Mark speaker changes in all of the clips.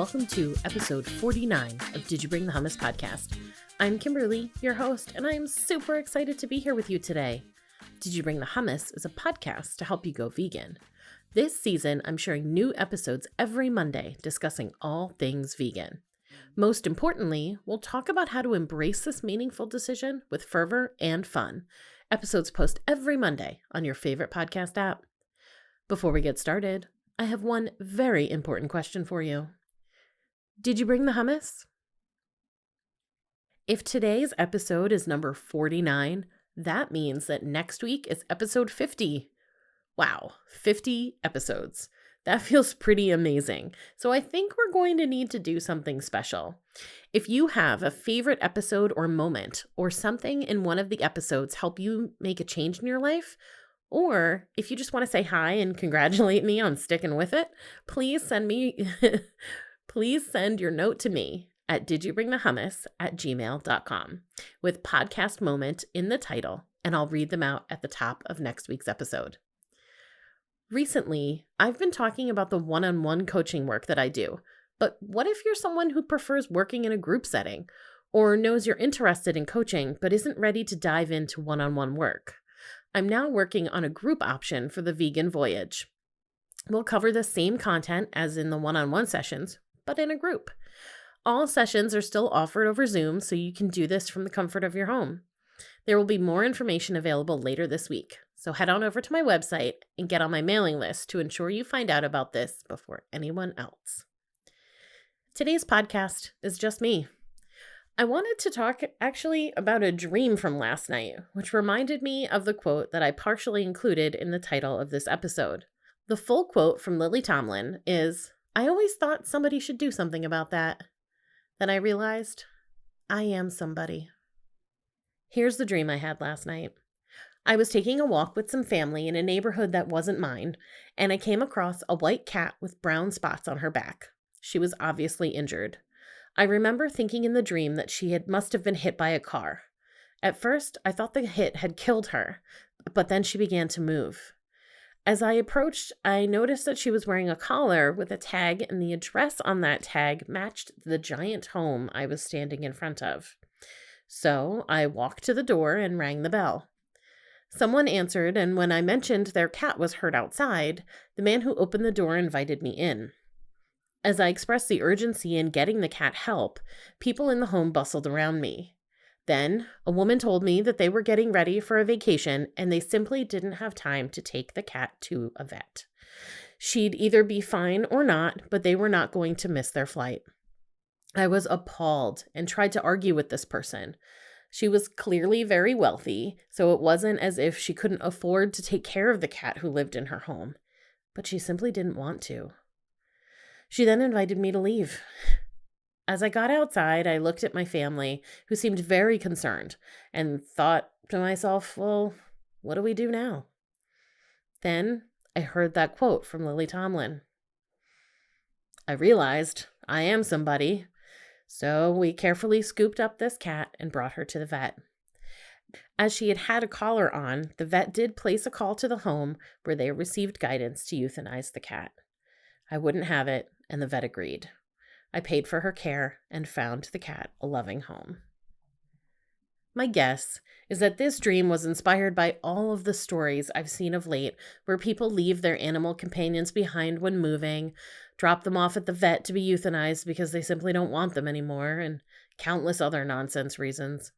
Speaker 1: welcome to episode 49 of Did You Bring the Hummus podcast. I'm Kimberly, your host, and I am super excited to be here with you today. Did You Bring the Hummus is a podcast to help you go vegan. This season, I'm sharing new episodes every Monday discussing all things vegan. Most importantly, we'll talk about how to embrace this meaningful decision with fervor and fun. Episodes post every Monday on your favorite podcast app. Before we get started, I have one very important question for you. Did you bring the hummus? If today's episode is number 49, that means that next week is episode 50. Wow, 50 episodes. That feels pretty amazing. So I think we're going to need to do something special. If you have a favorite episode or moment, or something in one of the episodes help you make a change in your life, or if you just want to say hi and congratulate me on sticking with it, please send your note to me at didyoubringthehummus@gmail.com with podcast moment in the title, and I'll read them out at the top of next week's episode. Recently, I've been talking about the one-on-one coaching work that I do, but what if you're someone who prefers working in a group setting or knows you're interested in coaching but isn't ready to dive into one-on-one work? I'm now working on a group option for the vegan voyage. We'll cover the same content as in the one-on-one sessions, but in a group. All sessions are still offered over Zoom, so you can do this from the comfort of your home. There will be more information available later this week, so head on over to my website and get on my mailing list to ensure you find out about this before anyone else. Today's podcast is just me. I wanted to talk actually about a dream from last night, which reminded me of the quote that I partially included in the title of this episode. The full quote from Lily Tomlin is, "I always thought somebody should do something about that. Then I realized I am somebody." Here's the dream I had last night. I was taking a walk with some family in a neighborhood that wasn't mine, and I came across a white cat with brown spots on her back. She was obviously injured. I remember thinking in the dream that she must have been hit by a car. At first, I thought the hit had killed her, but then she began to move. As I approached, I noticed that she was wearing a collar with a tag, and the address on that tag matched the giant home I was standing in front of. So I walked to the door and rang the bell. Someone answered, and when I mentioned their cat was hurt outside, the man who opened the door invited me in. As I expressed the urgency in getting the cat help, people in the home bustled around me. Then, a woman told me that they were getting ready for a vacation and they simply didn't have time to take the cat to a vet. She'd either be fine or not, but they were not going to miss their flight. I was appalled and tried to argue with this person. She was clearly very wealthy, so it wasn't as if she couldn't afford to take care of the cat who lived in her home, but she simply didn't want to. She then invited me to leave. As I got outside, I looked at my family, who seemed very concerned, and thought to myself, well, what do we do now? Then I heard that quote from Lily Tomlin. I realized I am somebody, so we carefully scooped up this cat and brought her to the vet. As she had a collar on, the vet did place a call to the home where they received guidance to euthanize the cat. I wouldn't have it, and the vet agreed. I paid for her care and found the cat a loving home. My guess is that this dream was inspired by all of the stories I've seen of late where people leave their animal companions behind when moving, drop them off at the vet to be euthanized because they simply don't want them anymore, and countless other nonsense reasons.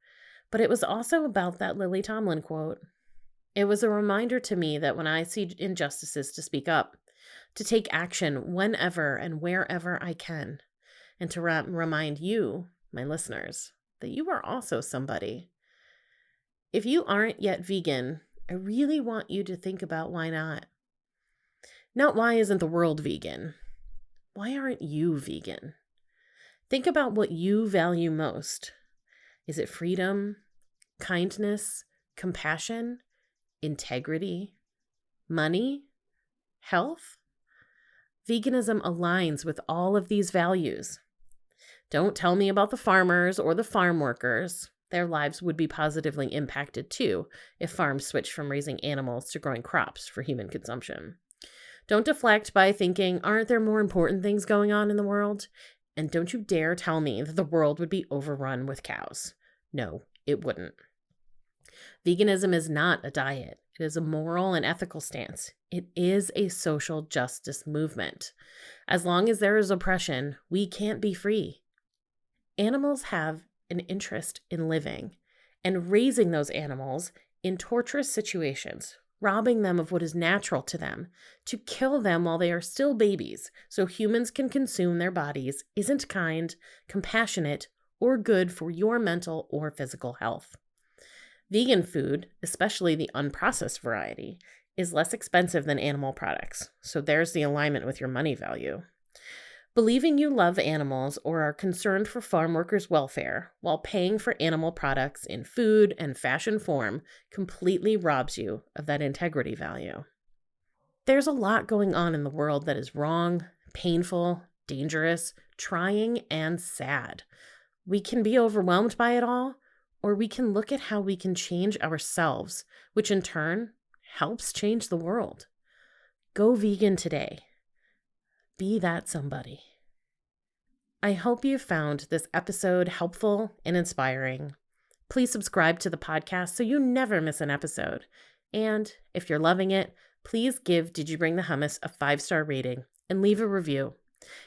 Speaker 1: But it was also about that Lily Tomlin quote. It was a reminder to me that when I see injustices, to speak up, to take action whenever and wherever I can, and to remind you, my listeners, that you are also somebody. If you aren't yet vegan, I really want you to think about why not. Not why isn't the world vegan? Why aren't you vegan? Think about what you value most. Is it freedom, kindness, compassion, integrity, money, health? Veganism aligns with all of these values. Don't tell me about the farmers or the farm workers. Their lives would be positively impacted too if farms switched from raising animals to growing crops for human consumption. Don't deflect by thinking, aren't there more important things going on in the world? And don't you dare tell me that the world would be overrun with cows. No, it wouldn't. Veganism is not a diet. It is a moral and ethical stance. It is a social justice movement. As long as there is oppression, we can't be free. Animals have an interest in living and raising those animals in torturous situations, robbing them of what is natural to them, to kill them while they are still babies so humans can consume their bodies isn't kind, compassionate, or good for your mental or physical health. Vegan food, especially the unprocessed variety, is less expensive than animal products, so there's the alignment with your money value. Believing you love animals or are concerned for farm workers' welfare while paying for animal products in food and fashion form completely robs you of that integrity value. There's a lot going on in the world that is wrong, painful, dangerous, trying, and sad. We can be overwhelmed by it all, or we can look at how we can change ourselves, which in turn helps change the world. Go vegan today. Be that somebody. I hope you found this episode helpful and inspiring. Please subscribe to the podcast so you never miss an episode. And if you're loving it, please give Did You Bring the Hummus a 5-star rating and leave a review.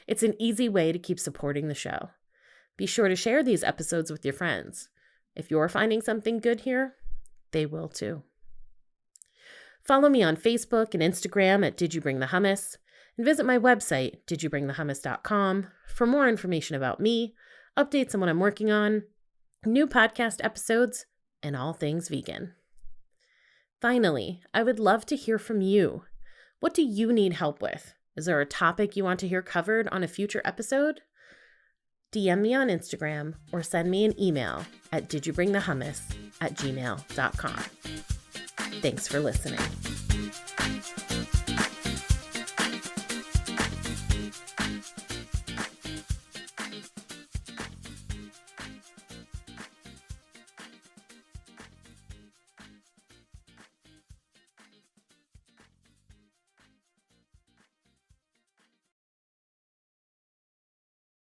Speaker 1: It's an easy way to keep supporting the show. Be sure to share these episodes with your friends. If you're finding something good here, they will too. Follow me on Facebook and Instagram at Did You Bring the Hummus, and visit my website, didyoubringthehummus.com, for more information about me, updates on what I'm working on, new podcast episodes, and all things vegan. Finally, I would love to hear from you. What do you need help with? Is there a topic you want to hear covered on a future episode? DM me on Instagram or send me an email at didyoubringthehummus@gmail.com. Thanks for listening.